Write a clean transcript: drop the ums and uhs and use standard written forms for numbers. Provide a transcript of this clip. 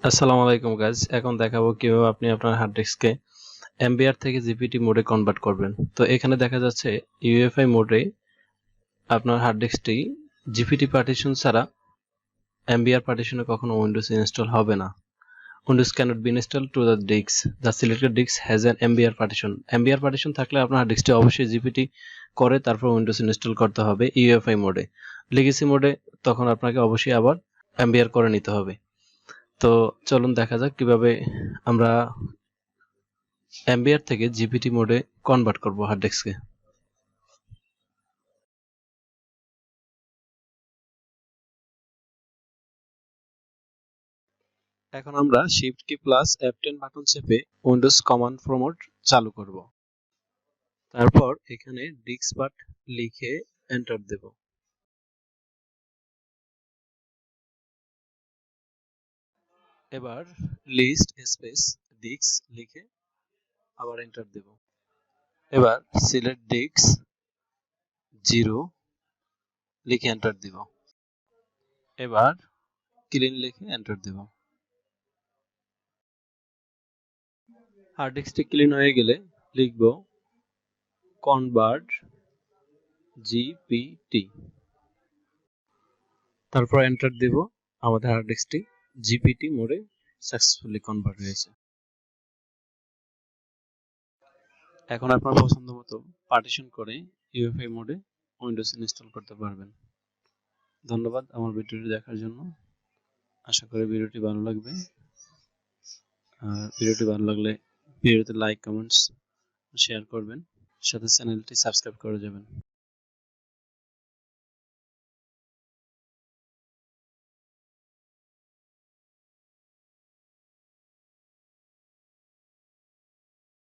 আসসালামু আলাইকুম গাইজ। এখন দেখাবো কিভাবে আপনি আপনার হার্ড ডিস্ককে MBR থেকে জিপিটি মোডে কনভার্ট করবেন। তো এখানে দেখা যাচ্ছে ইউএফআই মোডে আপনার হার্ড ডিস্কটি জিপিটি পার্টিশন ছাড়া MBR পার্টিশনে কখনো উইন্ডোজ ইনস্টল হবে না। Windows cannot be installed to the disk. The selected disk has an MBR partition. MBR partition থাকলে আপনার হার্ড ডিস্কটি অবশ্যই জিপিটি করে তারপর উইন্ডোজ ইনস্টল করতে হবে ইউএফআই মোডে। লিগেসি মোডে তখন আপনাকে অবশ্যই আবার MBR করে নিতে হবে। তো চলুন দেখা যাক কিভাবে আমরা MBR থেকে জিপিটি মোডে কনভার্ট করব হার্ড ডিস্ককে। এখন আমরা শিফট কি প্লাস F10 বাটন চেপে উইন্ডোজ কমান্ড প্রম্পট চালু করব। তারপর এখানে ডিস্কপার্ট লিখে এন্টার দেব। এবার লিস্ট স্পেস ডিস্ক লিখে আবার এন্টার দেব। এবার সিলেক্ট ডিস্ক 0 লিখে এন্টার দেব। এবার ক্লিন লিখে এন্টার দেব। হার্ড ডিস্কটি ক্লিন হয়ে গেলে লিখব কনভার্ট জিপিটি, তারপর এন্টার দেব। আমাদের হার্ড ডিস্কটি জিপিটি মোডে সাকসেসফুলি কনভার্ট হয়েছে। এখন আপনার পছন্দ মতো পার্টিশন করে ইউএফআই মোডে উইন্ডোজ ইনস্টল করতে পারবেন। ধন্যবাদ আমার ভিডিওটি দেখার জন্য। আশা করি ভিডিওটি ভালো লাগবে। আর ভিডিওটি ভালো লাগলে ভিডিওতে লাইক, কমেন্টস, শেয়ার করবেন, সাথে চ্যানেলটি সাবস্ক্রাইব করে যাবেন।